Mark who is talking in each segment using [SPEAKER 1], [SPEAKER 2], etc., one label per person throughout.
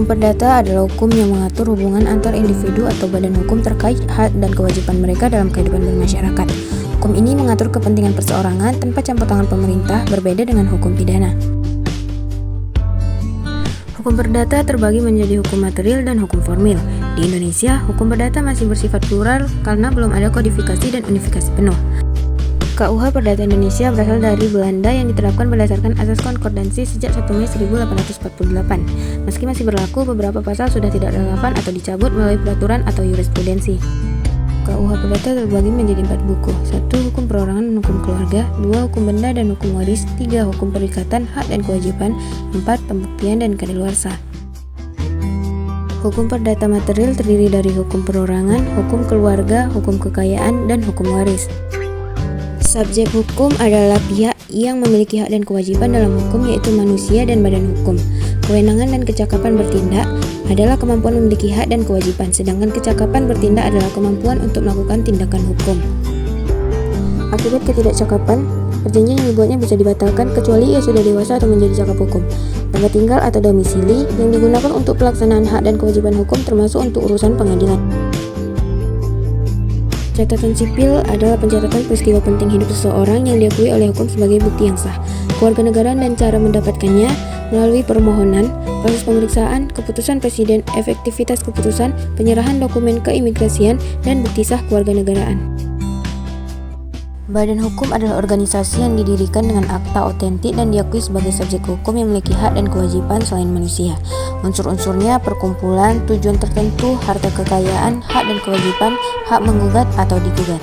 [SPEAKER 1] Hukum perdata adalah hukum yang mengatur hubungan antar individu atau badan hukum terkait hak dan kewajiban mereka dalam kehidupan bermasyarakat. Hukum ini mengatur kepentingan perseorangan tanpa campur tangan pemerintah, berbeda dengan hukum pidana. Hukum perdata terbagi menjadi hukum material dan hukum formil. Di Indonesia, hukum perdata masih bersifat plural karena belum ada kodifikasi dan unifikasi penuh. KUH Perdata Indonesia berasal dari Belanda yang diterapkan berdasarkan asas konkordansi sejak 1 Mei 1848. Meski masih berlaku, beberapa pasal sudah tidak relevan atau dicabut melalui peraturan atau jurisprudensi. KUH Perdata terbagi menjadi 4 buku. 1. Hukum perorangan dan hukum keluarga. 2. Hukum benda dan hukum waris. 3. Hukum perikatan, hak dan kewajiban. 4. Pembuktian dan kadaluarsa. Hukum perdata material terdiri dari hukum perorangan, hukum keluarga, hukum kekayaan, dan hukum waris. Subjek hukum adalah pihak yang memiliki hak dan kewajiban dalam hukum, yaitu manusia dan badan hukum. Kewenangan dan kecakapan bertindak adalah kemampuan memiliki hak dan kewajiban, sedangkan kecakapan bertindak adalah kemampuan untuk melakukan tindakan hukum. Akibat ketidakcakapan, perjanjian yang dibuatnya bisa dibatalkan kecuali ia sudah dewasa atau menjadi cakap hukum. Tempat tinggal atau domisili yang digunakan untuk pelaksanaan hak dan kewajiban hukum termasuk untuk urusan pengadilan. Catatan sipil adalah pencatatan peristiwa penting hidup seseorang yang diakui oleh hukum sebagai bukti yang sah. Kewarganegaraan dan cara mendapatkannya melalui permohonan, proses pemeriksaan, keputusan presiden, efektivitas keputusan, penyerahan dokumen keimigrasian, dan bukti sah kewarganegaraan. Badan hukum adalah organisasi yang didirikan dengan akta otentik dan diakui sebagai subjek hukum yang memiliki hak dan kewajiban selain manusia. Unsur-unsurnya perkumpulan, tujuan tertentu, harta kekayaan, hak dan kewajiban, hak menggugat atau digugat.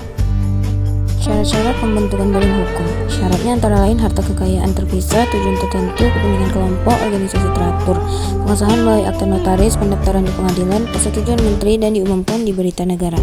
[SPEAKER 1] Syarat-syarat pembentukan badan hukum. Syaratnya antara lain harta kekayaan terpisah, tujuan tertentu, kepentingan kelompok, organisasi teratur, pengesahan melalui akta notaris, pendaftaran di pengadilan, persetujuan menteri, dan diumumkan di berita negara.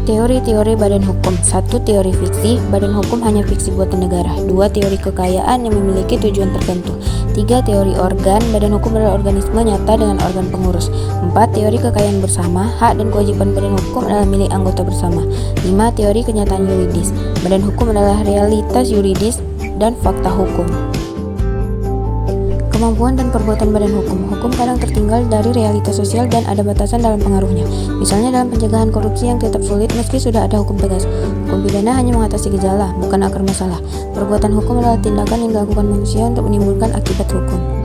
[SPEAKER 1] Teori-teori badan hukum. 1. Teori fiksi. Badan hukum hanya fiksi buatan negara. 2. Teori kekayaan yang memiliki tujuan tertentu. 3. Teori organ. Badan hukum adalah organisme nyata dengan organ pengurus. 4. Teori kekayaan bersama. Hak dan kewajiban badan hukum adalah milik anggota bersama. 5. Teori kenyataan yuridis. Badan hukum adalah realitas yuridis dan fakta hukum. Kemampuan dan perbuatan badan hukum. Hukum kadang tertinggal dari realitas sosial dan ada batasan dalam pengaruhnya. Misalnya dalam pencegahan korupsi yang tetap sulit meski sudah ada hukum tegas. Hukum pidana hanya mengatasi gejala, bukan akar masalah. Perbuatan hukum adalah tindakan yang dilakukan manusia untuk menimbulkan akibat hukum.